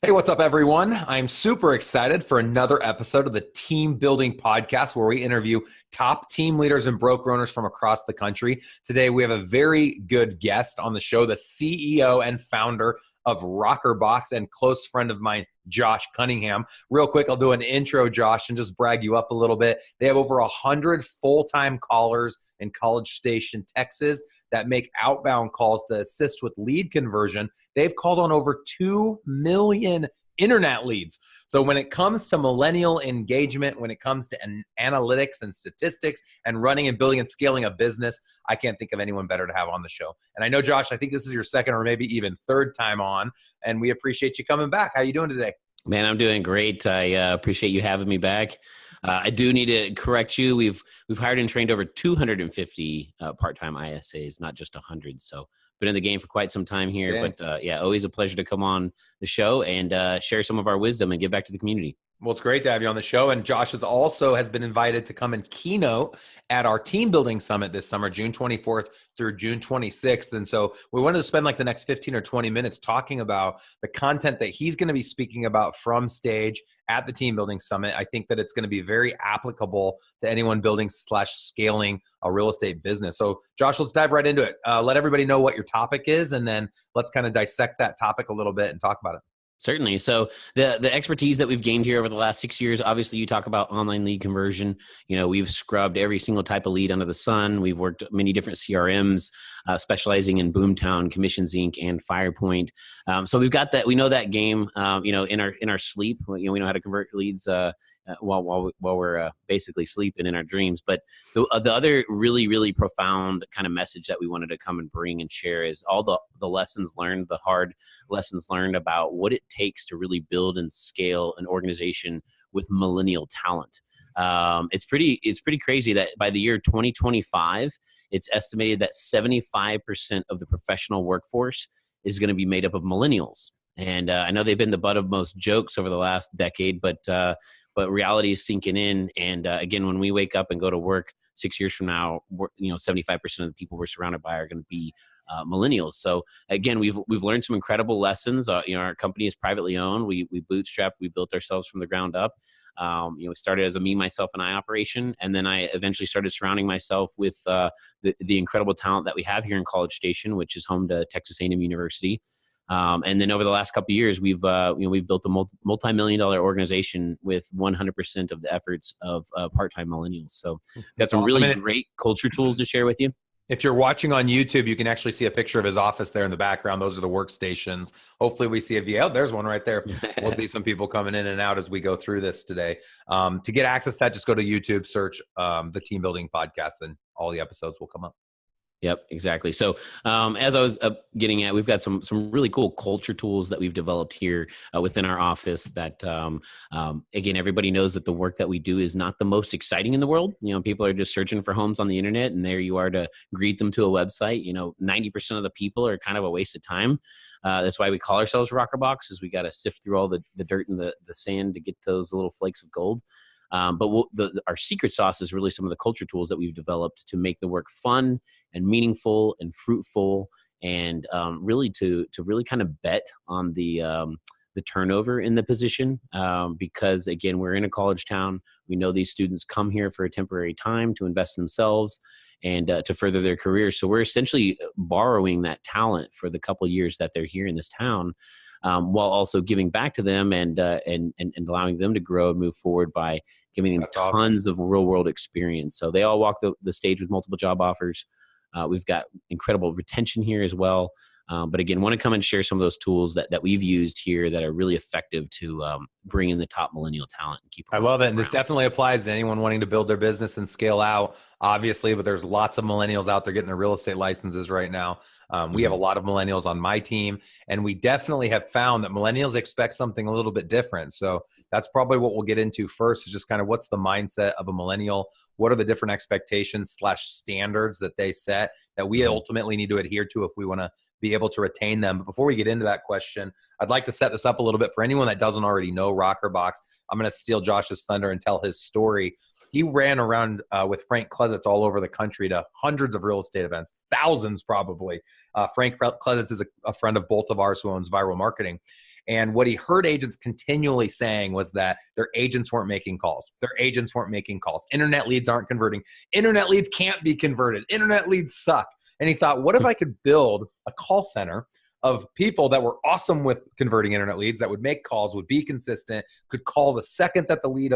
Hey, what's up, everyone? I'm super excited for another episode of the Team Building Podcast, where we interview top team leaders and broker owners from across the country. Today, we have a very good guest on the show, the CEO and founder of rokrbox and close friend of mine, Josh Cunningham. Real quick, I'll do an intro, Josh, and just brag you up a little bit. They have over 100 full-time callers in College Station, Texas, that make outbound calls to assist with lead conversion. They've called on over 2 million internet leads. So when it comes to millennial engagement, when it comes to analytics and statistics and running and building and scaling a business, I can't think of anyone better to have on the show. And I know, Josh, I think this is your second or maybe even third time on, and we appreciate you coming back. How you doing today? Man, I'm doing great. I appreciate you having me back. I do need to correct you. We've hired and trained over 250 part-time ISAs, not just 100. So been in the game for quite some time here. Dang. But yeah, always a pleasure to come on the show and share some of our wisdom and give back to the community. Well, it's great to have you on the show. And Josh has been invited to come and keynote at our team building summit this summer, June 24th through June 26th. And so we wanted to spend like the next 15 or 20 minutes talking about the content that he's going to be speaking about from stage at the team building summit. I think that it's going to be very applicable to anyone building / scaling a real estate business. So Josh, let's dive right into it. Let everybody know what your topic is, and then let's kind of dissect that topic a little bit and talk about it. Certainly. So the expertise that we've gained here over the last 6 years, obviously you talk about online lead conversion. You know, we've scrubbed every single type of lead under the sun. We've worked many different CRMs, specializing in Boomtown, Commissions Inc., and Firepoint. So we've got that. We know that game. In our sleep. We know how to convert leads while we're basically sleeping in our dreams. But the other really, really profound kind of message that we wanted to come and bring and share is all the lessons learned, the hard lessons learned about what it takes to really build and scale an organization with millennial talent. It's pretty crazy that by the year 2025, it's estimated that 75% of the professional workforce is going to be made up of millennials. And I know they've been the butt of most jokes over the last decade, but reality is sinking in. And again, when we wake up and go to work 6 years from now, 75% of the people we're surrounded by are going to be millennials. So again, we've learned some incredible lessons. Our company is privately owned. We bootstrapped. We built ourselves from the ground up. We started as a me, myself, and I operation, and then I eventually started surrounding myself with the incredible talent that we have here in College Station, which is home to Texas A&M University. And then over the last couple of years, we've built a multi-million-dollar organization with 100% of the efforts of part-time millennials. So got some really great culture tools to share with you. If you're watching on YouTube, you can actually see a picture of his office there in the background. Those are the workstations. Hopefully we see a view. Oh, there's one right there. We'll see some people coming in and out as we go through this today. To get access to that, just go to YouTube, search the Team Building Podcast, and all the episodes will come up. Yep, exactly. So as I was getting at, we've got some really cool culture tools that we've developed here within our office that, again, everybody knows that the work that we do is not the most exciting in the world. People are just searching for homes on the internet, and there you are to greet them to a website. 90% of the people are kind of a waste of time. That's why we call ourselves rokrbox, is we got to sift through all the dirt and the sand to get those little flakes of gold. But our secret sauce is really some of the culture tools that we've developed to make the work fun and meaningful and fruitful, and really to really kind of bet on the turnover in the position. Because again, we're in a college town. We know these students come here for a temporary time to invest in themselves and to further their careers. So we're essentially borrowing that talent for the couple of years that they're here in this town. While also giving back to them and allowing them to grow and move forward by giving them tons of real world experience. So they all walk the stage with multiple job offers. We've got incredible retention here as well. But again, want to come and share some of those tools that we've used here that are really effective to bring in the top millennial talent and keep. I love it. And this definitely applies to anyone wanting to build their business and scale out, obviously, but there's lots of millennials out there getting their real estate licenses right now. We have a lot of millennials on my team, and we definitely have found that millennials expect something a little bit different. So that's probably what we'll get into first, is just kind of what's the mindset of a millennial? What are the different expectations / standards that they set that we ultimately need to adhere to if we want to be able to retain them? But before we get into that question, I'd like to set this up a little bit for anyone that doesn't already know rokrbox. I'm going to steal Josh's thunder and tell his story. He ran around with Frank Klesitz all over the country to hundreds of real estate events, thousands probably. Frank Klesitz is a friend of both of ours who owns Viral Marketing. And what he heard agents continually saying was that their agents weren't making calls. Their agents weren't making calls. Internet leads aren't converting. Internet leads can't be converted. Internet leads suck. And he thought, what if I could build a call center of people that were awesome with converting internet leads, that would make calls, would be consistent, could call the second that the lead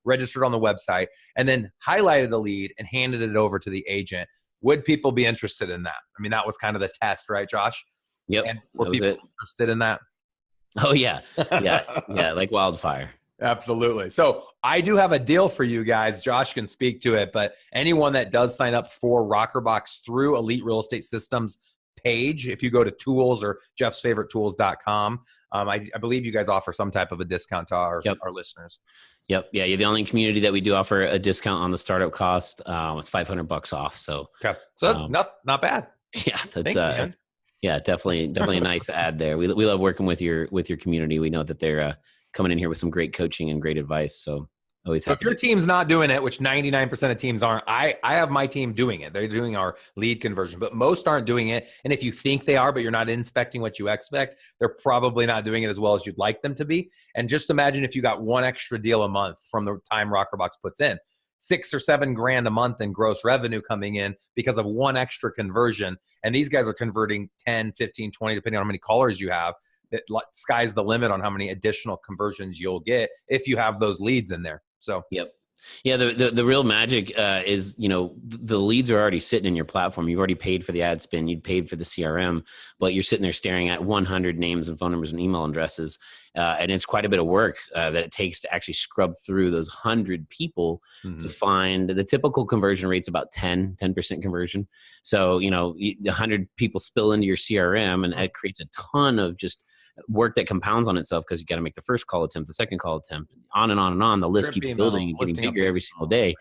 registered on the website, and then highlighted the lead and handed it over to the agent. Would people be interested in that? I mean, that was kind of the test, right, Josh? Yep. And were people interested in that? Oh, yeah. Yeah, like wildfire. Absolutely. So I do have a deal for you guys. Josh can speak to it, but anyone that does sign up for rokrbox through Elite Real Estate Systems page, if you go to tools or jeffsfavoritetools.com, I believe you guys offer some type of a discount to our listeners. Yep. Yeah. You're the only community that we do offer a discount on the startup cost. It's $500 off. So, that's not bad. Yeah. That's, yeah, definitely a nice ad there. We love working with your community. We know that they're coming in here with some great coaching and great advice. So always happy. If your team's not doing it, which 99% of teams aren't, I have my team doing it. They're doing our lead conversion, but most aren't doing it. And if you think they are, but you're not inspecting what you expect, they're probably not doing it as well as you'd like them to be. And just imagine if you got one extra deal a month from the time rokrbox puts in. $6 or $7 grand a month in gross revenue coming in because of one extra conversion. And these guys are converting 10, 15, 20, depending on how many callers you have. It sky's the limit on how many additional conversions you'll get if you have those leads in there. So, yep. Yeah, the real magic is, the leads are already sitting in your platform. You've already paid for the ad spend. You'd paid for the CRM, but you're sitting there staring at 100 names and phone numbers and email addresses. And it's quite a bit of work that it takes to actually scrub through those 100 people to find the typical conversion rate's about 10% conversion. So, the 100 people spill into your CRM, and it creates a ton of just work that compounds on itself, because you got to make the first call attempt, the second call attempt, on and on and on. The list keeps building and getting bigger every single day.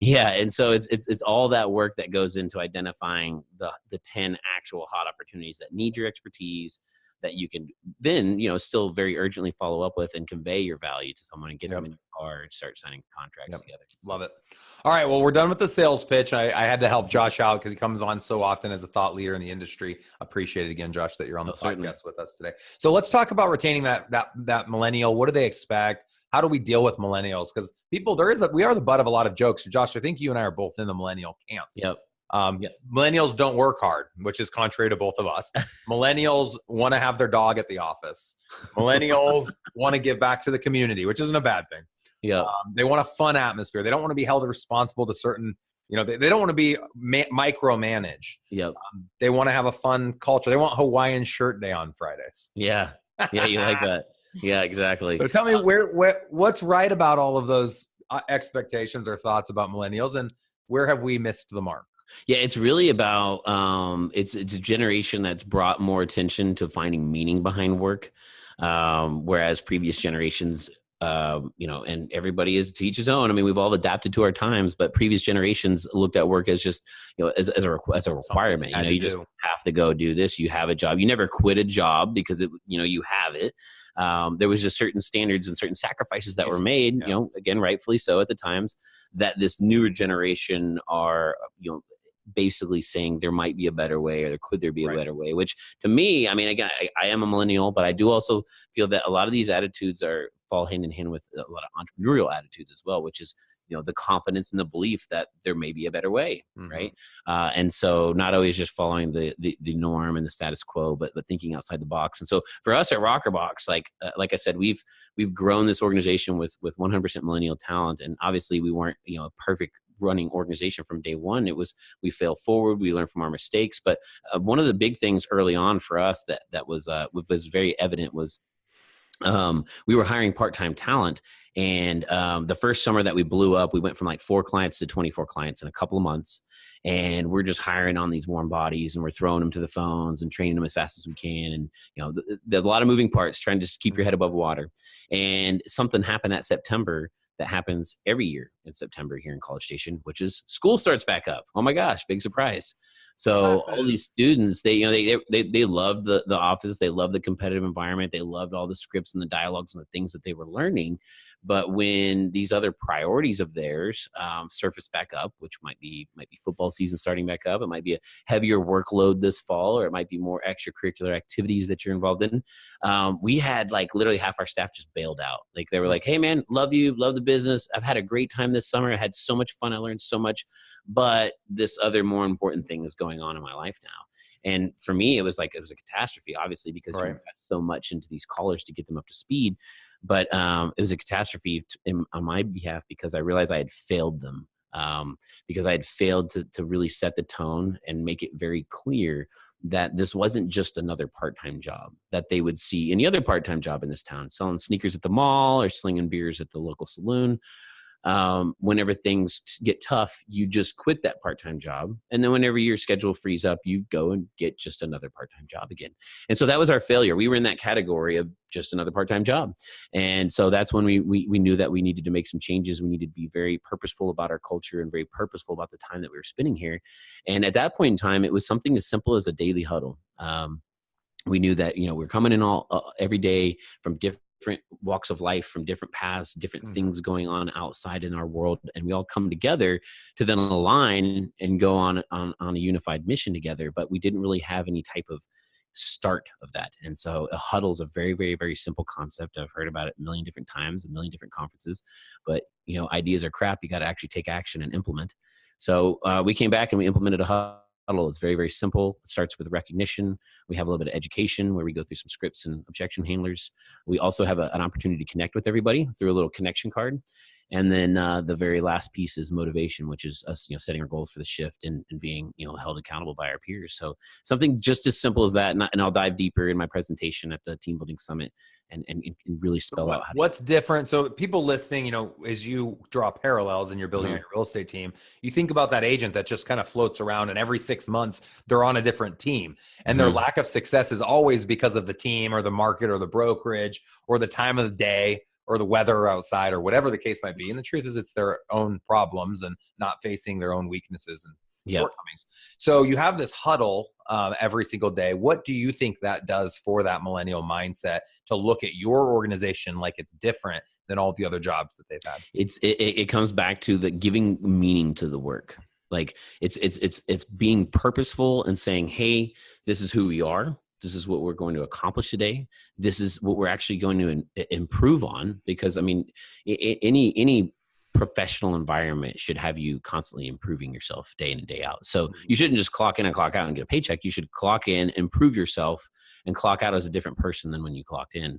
Yeah, and so it's all that work that goes into identifying the 10 actual hot opportunities that need your expertise, that you can then, still very urgently follow up with and convey your value to someone and get them in your car and start signing contracts together. Love it. All right. Well, we're done with the sales pitch. I had to help Josh out because he comes on so often as a thought leader in the industry. Appreciate it again, Josh, that you're on the podcast with us today. So let's talk about retaining that millennial. What do they expect? How do we deal with millennials? Because we are the butt of a lot of jokes. Josh, I think you and I are both in the millennial camp. Yep. Millennials don't work hard, which is contrary to both of us. Millennials want to have their dog at the office. Millennials want to give back to the community, which isn't a bad thing. Yeah. They want a fun atmosphere. They don't want to be held responsible to certain, they don't want to be micromanaged. Yep. They want to have a fun culture. They want Hawaiian shirt day on Fridays. Yeah. Yeah. You like that. Yeah, exactly. So tell me what's right about all of those expectations or thoughts about millennials, and where have we missed the mark? Yeah, it's really about it's a generation that's brought more attention to finding meaning behind work, whereas previous generations, and everybody is to each his own. I mean, we've all adapted to our times, but previous generations looked at work as just as a requirement. You just have to go do this. You have a job. You never quit a job because you have it. There was just certain standards and certain sacrifices that were made. Again, rightfully so at the times, that this newer generation are basically saying there might be a better way, or could there be a better way, which to me, I mean, again, I am a millennial, but I do also feel that a lot of these attitudes fall hand in hand with a lot of entrepreneurial attitudes as well, which is, the confidence and the belief that there may be a better way. Right. And so not always just following the norm and the status quo, but thinking outside the box. And so for us at rokrbox, like I said, we've grown this organization with 100% millennial talent. And obviously we weren't, a perfect running organization from day one. We fail forward. We learn from our mistakes. But one of the big things early on for us that was very evident was we were hiring part-time talent. And the first summer that we blew up, we went from like 4 clients to 24 clients in a couple of months. And we're just hiring on these warm bodies, and we're throwing them to the phones and training them as fast as we can. And, there's a lot of moving parts, trying to just keep your head above water. And something happened that September that happens every year in September here in College Station, which is school starts back up. Oh my gosh, big surprise. So all these students, they loved the office. They loved the competitive environment. They loved all the scripts and the dialogues and the things that they were learning. But when these other priorities of theirs surface back up, which might be football season starting back up, it might be a heavier workload this fall, or it might be more extracurricular activities that you're involved in. We had like literally half our staff just bailed out. Like they were like, "Hey man, love you, love the business. I've had a great time this summer. I had so much fun. I learned so much, but this other more important thing is going on in my life now." And for me, it was a catastrophe, obviously, because you invest so much into these callers to get them up to speed. But it was a catastrophe on my behalf because I realized I had failed them, because I had failed to really set the tone and make it very clear that this wasn't just another part-time job that they would see any other part-time job in this town, selling sneakers at the mall or slinging beers at the local saloon. Whenever things get tough, you just quit that part-time job. And then whenever your schedule frees up, you go and get just another part-time job again. And so that was our failure. We were in that category of just another part-time job. And so that's when we knew that we needed to make some changes. We needed to be very purposeful about our culture and very purposeful about the time that we were spending here. And at that point in time, it was something as simple as a daily huddle. We knew that, we're coming in every day from different walks of life, from different paths, different things going on outside in our world. And we all come together to then align and go on a unified mission together. But we didn't really have any type of start of that. And so a huddle is a very, very, very simple concept. I've heard about it a million different times, a million different conferences, but ideas are crap. You got to actually take action and implement. So we came back and we implemented a huddle. It's very, very simple. It starts with recognition. We have a little bit of education where we go through some scripts and objection handlers. We also have an opportunity to connect with everybody through a little connection card. And then the very last piece is motivation, which is us, setting our goals for the shift and being, held accountable by our peers. So something just as simple as that. And I'll dive deeper in my presentation at the Team Building Summit and really spell out what's different. So people listening, as you draw parallels and you're building your real estate team, you think about that agent that just kind of floats around and every 6 months they're on a different team, and their lack of success is always because of the team or the market or the brokerage or the time of the day or the weather outside or whatever the case might be. And the truth is it's their own problems and not facing their own weaknesses and shortcomings. So you have this huddle every single day. What do you think that does for that millennial mindset to look at your organization like it's different than all the other jobs that they've had? It comes back to the giving meaning to the work. Like it's being purposeful and saying, hey, this is who we are. This is what we're going to accomplish today. This is what we're actually going to improve on. Because any professional environment should have you constantly improving yourself day in and day out. So you shouldn't just clock in and clock out and get a paycheck. You should clock in, improve yourself, and clock out as a different person than when you clocked in.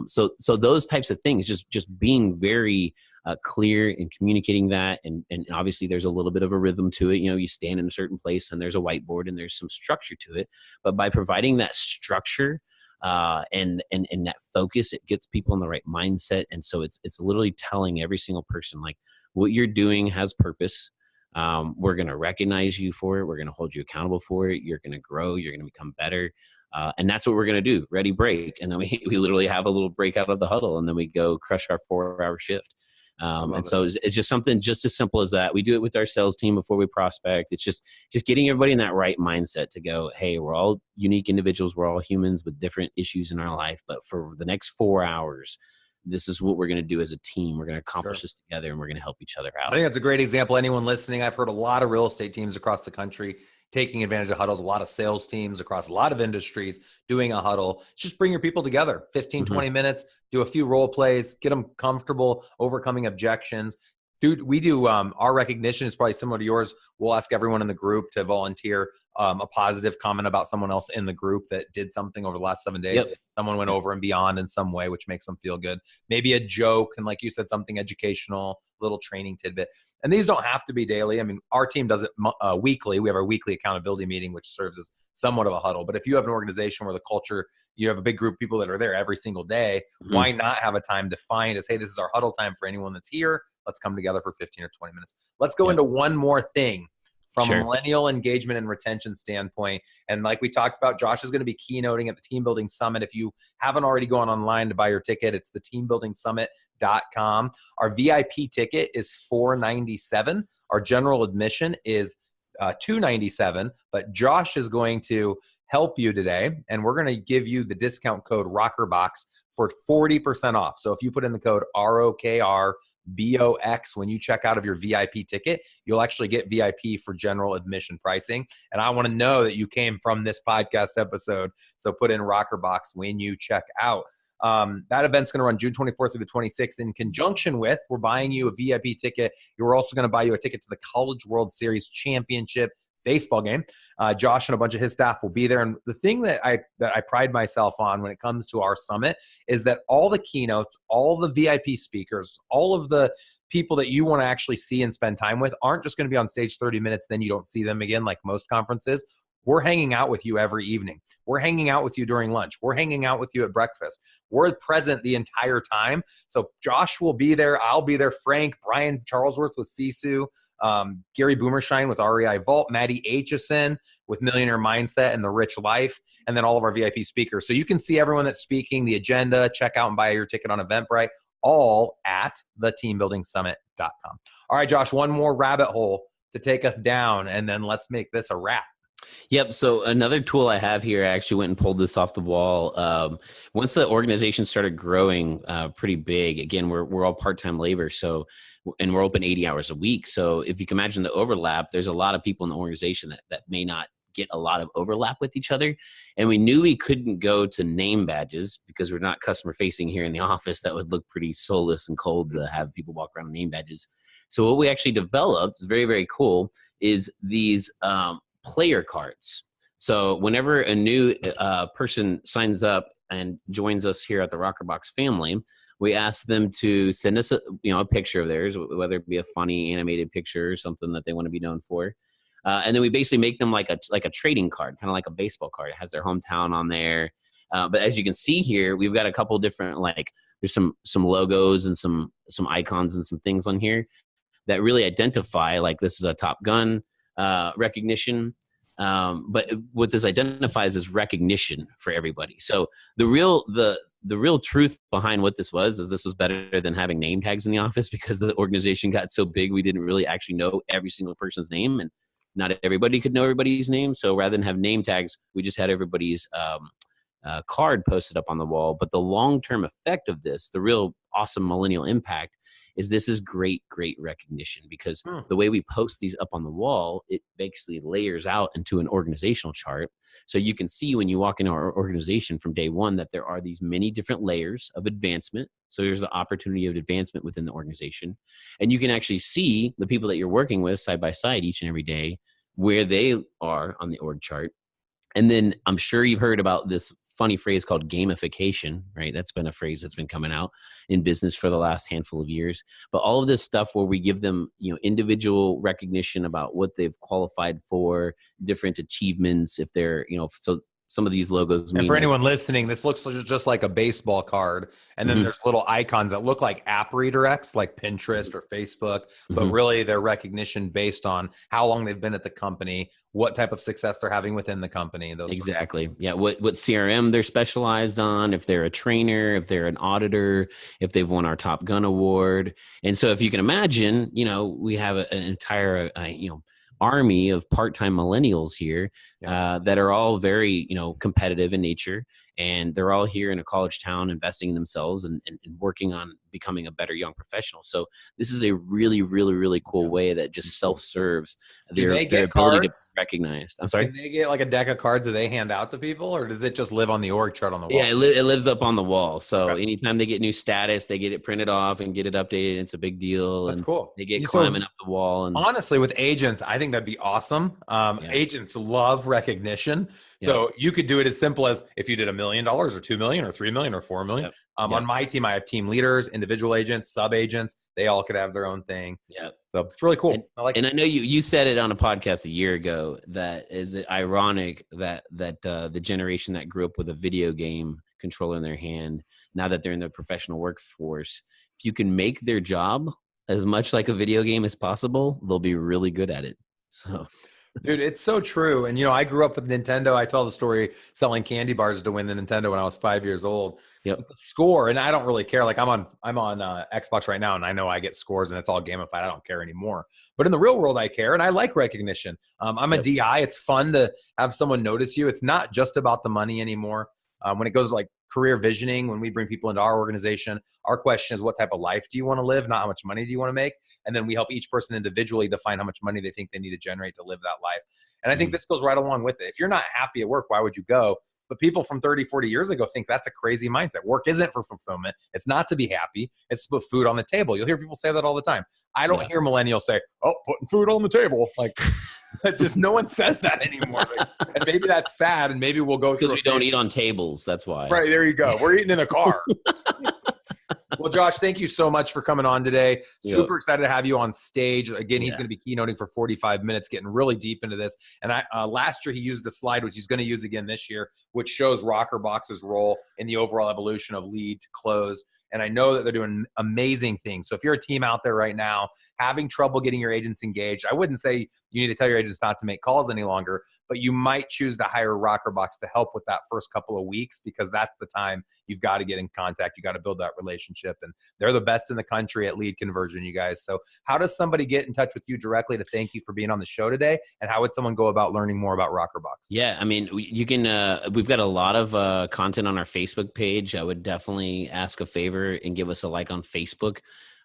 So those types of things, just being very clear and communicating that. And obviously there's a little bit of a rhythm to it. You stand in a certain place and there's a whiteboard and there's some structure to it. But by providing that structure and that focus, it gets people in the right mindset. And so it's literally telling every single person, like, what you're doing has purpose. We're going to recognize you for it. We're going to hold you accountable for it. You're going to grow. You're going to become better. And that's what we're going to do. Ready, break. And then we literally have a little break out of the huddle, and then we go crush our 4-hour shift. So it's just something just as simple as that. We do it with our sales team before we prospect. It's just getting everybody in that right mindset to go, hey, we're all unique individuals. We're all humans with different issues in our life. But for the next 4 hours, this is what we're going to do as a team. We're going to accomplish this together, and we're going to help each other out. I think that's a great example. Anyone listening, I've heard a lot of real estate teams across the country taking advantage of huddles, a lot of sales teams across a lot of industries doing a huddle. Just bring your people together, 15, 20 minutes, do a few role plays, get them comfortable, overcoming objections. Dude, we do our recognition is probably similar to yours. We'll ask everyone in the group to volunteer a positive comment about someone else in the group that did something over the last 7 days. Yep. Someone went over and beyond in some way, which makes them feel good. Maybe a joke, and like you said, something educational, little training tidbit. And these don't have to be daily. I mean, our team does it weekly. We have our weekly accountability meeting, which serves as somewhat of a huddle. But if you have an organization where the culture, you have a big group of people that are there every single day, why not have a time defined as, hey, this is our huddle time for anyone that's here. Let's come together for 15 or 20 minutes. Let's go into one more thing from a millennial engagement and retention standpoint. And like we talked about, Josh is going to be keynoting at the Team Building Summit. If you haven't already gone online to buy your ticket, it's the teambuildingsummit.com. Our VIP ticket is $497. Our general admission is $297, but Josh is going to help you today, and we're going to give you the discount code rokrbox for 40% off. So if you put in the code ROKRBOX when you check out of your VIP ticket, you'll actually get VIP for general admission pricing. And I want to know that you came from this podcast episode. So put in rokrbox when you check out. That event's going to run June 24th through the 26th. In conjunction with, we're buying you a VIP ticket. We're also going to buy you a ticket to the College World Series Championship baseball game. Josh and a bunch of his staff will be there. And the thing that I pride myself on when it comes to our summit is that all the keynotes, all the VIP speakers, all of the people that you want to actually see and spend time with aren't just going to be on stage 30 minutes, then you don't see them again like most conferences. We're hanging out with you every evening. We're hanging out with you during lunch. We're hanging out with you at breakfast. We're present the entire time. So Josh will be there. I'll be there. Frank, Brian Charlesworth with Sisu, Gary Boomershine with REI Vault, Maddie Aitchison with Millionaire Mindset and The Rich Life, and then all of our VIP speakers. So you can see everyone that's speaking, the agenda, check out and buy your ticket on Eventbrite, all at theteambuildingsummit.com. All right, Josh, one more rabbit hole to take us down, and then let's make this a wrap. Yep. So another tool I have here, I actually went and pulled this off the wall. Once the organization started growing pretty big, again, we're all part-time labor. So, and we're open 80 hours a week. So if you can imagine the overlap, there's a lot of people in the organization that may not get a lot of overlap with each other. And we knew we couldn't go to name badges because we're not customer facing here in the office. That would look pretty soulless and cold to have people walk around with name badges. So what we actually developed is very, very cool is these, player cards. So whenever a new person signs up and joins us here at the rokrbox family, we ask them to send us a picture of theirs, whether it be a funny animated picture or something that they want to be known for. And then we basically make them like a trading card, kind of like a baseball card. It has their hometown on there. But as you can see here, we've got a couple different, there's some logos and some icons and some things on here that really identify, like this is a Top Gun recognition. But what this identifies is recognition for everybody. So the real truth behind what this was is this was better than having name tags in the office, because the organization got so big we didn't really actually know every single person's name, and not everybody could know everybody's name. So rather than have name tags, we just had everybody's card posted up on the wall. But the long-term effect of this, the real awesome millennial impact, is this is great recognition, because the way we post these up on the wall, it basically layers out into an organizational chart. So you can see when you walk into our organization from day one that there are these many different layers of advancement. So there's the opportunity of advancement within the organization. And you can actually see the people that you're working with side by side each and every day, where they are on the org chart. And then I'm sure you've heard about this funny phrase called gamification, right? That's been a phrase that's been coming out in business for the last handful of years. But all of this stuff where we give them, individual recognition about what they've qualified for, different achievements, if they're, so some of these logos. And for anyone listening, this looks just like a baseball card. And then there's little icons that look like app redirects, like Pinterest or Facebook, but really they're recognition based on how long they've been at the company, what type of success they're having within the company. Those exactly. Yeah. What CRM they're specialized on, if they're a trainer, if they're an auditor, if they've won our Top Gun award. And so if you can imagine, we have an entire, army of part-time millennials here that are all very, competitive in nature, and they're all here in a college town investing in themselves and working on becoming a better young professional. So this is a really, really, really cool way that just self-serves their ability to be recognized. I'm sorry? Can they get like a deck of cards that they hand out to people, or does it just live on the org chart on the wall? Yeah, it lives up on the wall. So anytime they get new status, they get it printed off and get it updated. It's a big deal. That's cool. They get climbing up the wall. And honestly, with agents, I think that'd be awesome. Agents love recognition. So you could do it as simple as if you did $1 million or $2 million or $3 million or $4 million. On my team, I have team leaders, individual agents, sub agents. They all could have their own thing. Yeah. So it's really cool. And I know you said it on a podcast a year ago, that is it ironic that the generation that grew up with a video game controller in their hand, now that they're in the professional workforce, if you can make their job as much like a video game as possible, they'll be really good at it. So Dude, it's so true. And I grew up with Nintendo. I tell the story selling candy bars to win the Nintendo when I was 5 years old. Yep. But the score, and I don't really care. Like I'm on Xbox right now, and I know I get scores, and it's all gamified. I don't care anymore. But in the real world, I care, and I like recognition. I'm a Yep. DI. It's fun to have someone notice you. It's not just about the money anymore. When it goes like career visioning, when we bring people into our organization, our question is, what type of life do you want to live? Not how much money do you want to make? And then we help each person individually define how much money they think they need to generate to live that life. And I think this goes right along with it. If you're not happy at work, why would you go? But people from 30, 40 years ago think that's a crazy mindset. Work isn't for fulfillment. It's not to be happy. It's to put food on the table. You'll hear people say that all the time. I don't hear millennials say, oh, putting food on the table. Like, just no one says that anymore. And maybe that's sad, and maybe we'll go through. Because we don't eat on tables. That's why. Right, there you go. We're eating in the car. Well, Josh, thank you so much for coming on today. Super excited to have you on stage. Again, he's going to be keynoting for 45 minutes, getting really deep into this. And last year he used a slide, which he's going to use again this year, which shows rokrbox's role in the overall evolution of lead to close. And I know that they're doing amazing things. So if you're a team out there right now having trouble getting your agents engaged, I wouldn't say you need to tell your agents not to make calls any longer, but you might choose to hire rokrbox to help with that first couple of weeks, because that's the time you've got to get in contact. You got to build that relationship, and they're the best in the country at lead conversion, you guys. So how does somebody get in touch with you directly to thank you for being on the show today? And how would someone go about learning more about rokrbox? Yeah, I mean, you can. We've got a lot of content on our Facebook page. I would definitely ask a favor and give us a like on Facebook.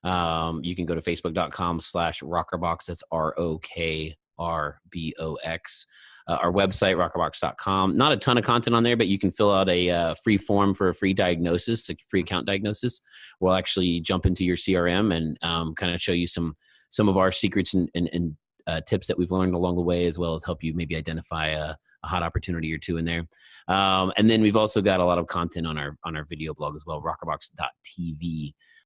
You can go to facebook.com/rokrbox. That's ROKRBOX. Our website, rokrbox.com. Not a ton of content on there, but you can fill out a free form for a free diagnosis, a free account diagnosis. We'll actually jump into your CRM and kind of show you some of our secrets and tips that we've learned along the way, as well as help you maybe identify a hot opportunity or two in there. And then we've also got a lot of content on our video blog as well, rokrbox.tv.